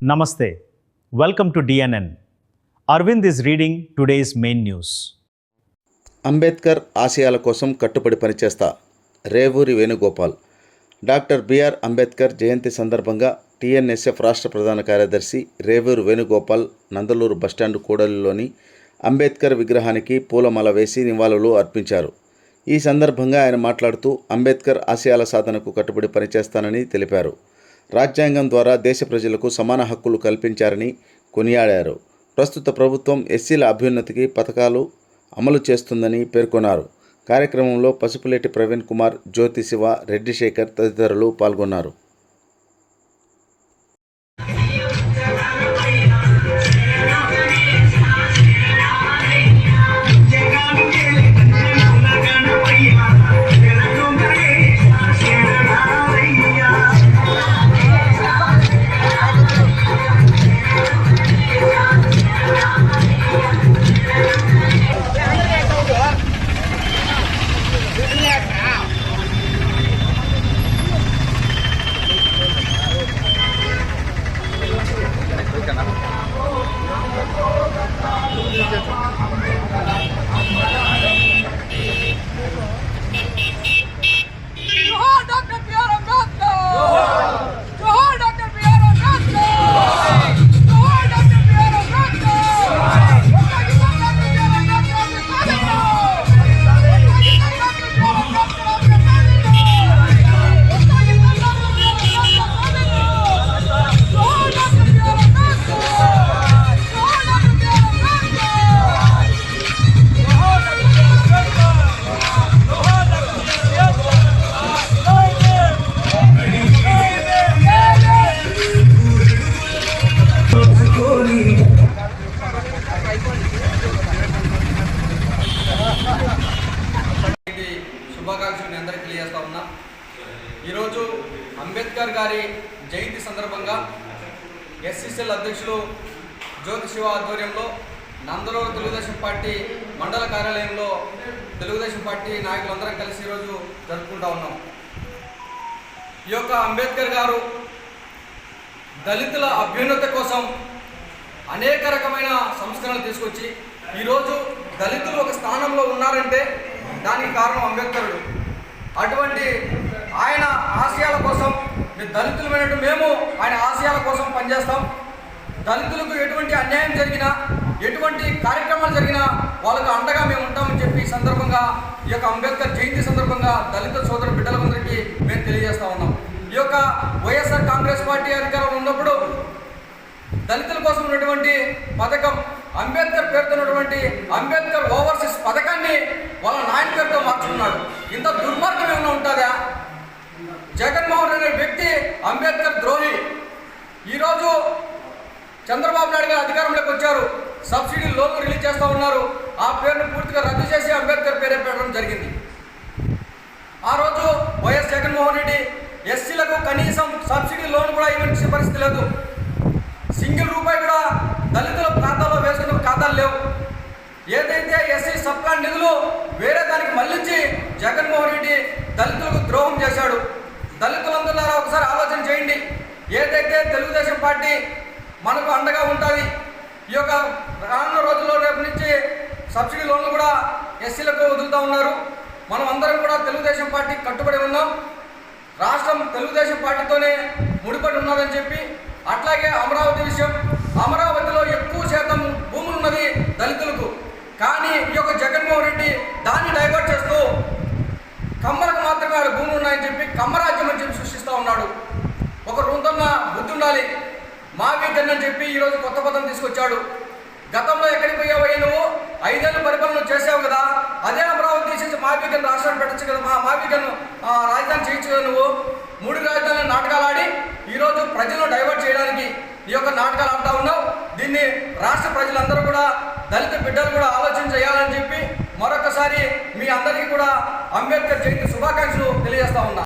Namaste. Welcome to DNN. Arvind is reading today's main news. Ambedkar ఆశయాల కోసం కట్టుబడి పనిచేస్తా రేవూరి వేణుగోపాల్. డాక్టర్ బిఆర్ అంబేద్కర్ జయంతి సందర్భంగా టీఎన్ఎస్ఎఫ్ రాష్ట్ర ప్రధాన కార్యదర్శి రేవూరి వేణుగోపాల్ నందలూరు బస్టాండ్ కూడలిలోని అంబేద్కర్ విగ్రహానికి పూలమాల వేసి నివాళులు అర్పించారు. ఈ సందర్భంగా ఆయన మాట్లాడుతూ అంబేద్కర్ ఆశయాల సాధనకు కట్టుబడి పనిచేస్తానని తెలిపారు. రాజ్యాంగం ద్వారా దేశ ప్రజలకు సమాన హక్కులు కల్పించారని కొనియాడారు. ప్రస్తుత ప్రభుత్వం ఎస్సీల అభ్యున్నతికి పథకాలు అమలు చేస్తుందని పేర్కొన్నారు. కార్యక్రమంలో పసుపులేటి ప్రవీణ్ కుమార్, జ్యోతి శివ, రెడ్డి శేఖర్ తదితరులు పాల్గొన్నారు. శుభాకాంక్షలు మీ అందరికీ తెలియజేస్తా ఉన్నా. ఈరోజు అంబేద్కర్ గారి జయంతి సందర్భంగా ఎస్సీసీఎల్ అధ్యక్షులు జ్యోతి శివ ఆధ్వర్యంలో నందలూరు తెలుగుదేశం పార్టీ మండల కార్యాలయంలో తెలుగుదేశం పార్టీ నాయకులందరం కలిసి ఈరోజు జరుపుకుంటా ఉన్నాం. ఈ యొక్క అంబేద్కర్ గారు దళితుల అభ్యున్నతి కోసం అనేక రకమైన సంస్కరణలు తీసుకొచ్చి ఈరోజు దళితులు ఒక స్థానంలో ఉన్నారంటే దానికి కారణం అంబేద్కరుడు. అటువంటి ఆయన ఆశయాల కోసం దళితులమైనట్టు మేము ఆయన ఆశయాల కోసం పనిచేస్తాం. దళితులకు ఎటువంటి అన్యాయం జరిగినా, ఎటువంటి కార్యక్రమాలు జరిగినా వాళ్ళకు అండగా మేము ఉంటామని చెప్పి ఈ సందర్భంగా ఈ యొక్క అంబేద్కర్ జయంతి సందర్భంగా దళిత సోదర బిడ్డలందరికీ మేము తెలియజేస్తూ ఉన్నాం. ఈ యొక్క వైఎస్ఆర్ కాంగ్రెస్ పార్టీ అధికారంలో ఉన్నప్పుడు దళితుల కోసం ఉన్నటువంటి పథకం అంబేద్కర్ పేరుతో ఉన్నటువంటి అంబేద్కర్ ఓవర్సీస్ పథకాన్ని వాళ్ళ నాయన పేరుతో మార్చుకున్నాడు. ఇంత దుర్మార్గం ఏమైనా ఉంటుందా? జగన్మోహన్ రెడ్డి అనే వ్యక్తి అంబేద్కర్ ద్రోహి. ఈరోజు చంద్రబాబు నాయుడు గారు అధికారంలోకి వచ్చారు, సబ్సిడీ లోన్లు రిలీజ్ చేస్తూ ఉన్నారు. ఆ పేరును పూర్తిగా రద్దు చేసి అంబేద్కర్ పేరే పెట్టడం జరిగింది. ఆ రోజు వైఎస్ జగన్మోహన్ రెడ్డి ఎస్సీలకు కనీసం సబ్సిడీ లోన్ కూడా ఇవ్వని పరిస్థితి లేదు. సింగిల్ రూపాయి కూడా దళితుల ఖాతాలో వేసుకున్న ఖాతాలు లేవు. ఏదైతే ఎస్సీ సబ్ప్లాన్ నిధులు వేరే దానికి మళ్లించి జగన్మోహన్ రెడ్డి దళితులకు ద్రోహం చేశాడు. దళితులందరూ ఒకసారి ఆలోచన చేయండి. ఏదైతే తెలుగుదేశం పార్టీ మనకు అండగా ఉంటుంది, ఈ యొక్క రానున్న రోజుల్లో రేపు నుంచి సబ్సిడీ లోన్లు కూడా ఎస్సీలకు వదులుతూ ఉన్నారు. మనం అందరం కూడా తెలుగుదేశం పార్టీకి కట్టుబడి ఉన్నాం. రాష్ట్రం తెలుగుదేశం పార్టీతోనే ముడిపడి ఉన్నదని చెప్పి, అట్లాగే అమరావతి విషయం, అమరావతిలో ఎక్కువ శాతం భూములు ఉన్నది దళితులకు. కానీ ఈ యొక్క జగన్మోహన్ రెడ్డి దాన్ని డైవర్ట్ చేస్తూ కమ్మలకు మాత్రమే ఆడ భూములు ఉన్నాయని చెప్పి కమ్మరాజ్యం అని చెప్పి సృష్టిస్తూ ఉన్నాడు. ఒక రూపన్న బుద్ధి ఉండాలి. మావీకన్ అని చెప్పి ఈరోజు కొత్త పదం తీసుకొచ్చాడు. గతంలో ఎక్కడికి పోయావయ్యా నువ్వు? 5 ఏళ్ళు పరిపాలన చేసావు కదా, అదే అమరావతి తీసేసి మావీకన్ రాష్ట్రాన్ని పెట్టచ్చు కదా, మావీకన్ రాజధాని చేయొచ్చు కదా. నువ్వు 3 రాజధానుల నాటకాలు ఆడి ఈరోజు ప్రజలను డైవర్ట్ చేయడానికి ఈ యొక్క నాటకాలు ఆడుతూ ఉన్నావు. దీన్ని రాష్ట్ర ప్రజలందరూ కూడా, దళిత బిడ్డలు కూడా ఆలోచన చేయాలని చెప్పి మరొకసారి మీ అందరికీ కూడా అంబేద్కర్ జయంతి శుభాకాంక్షలు తెలియజేస్తా ఉన్నా.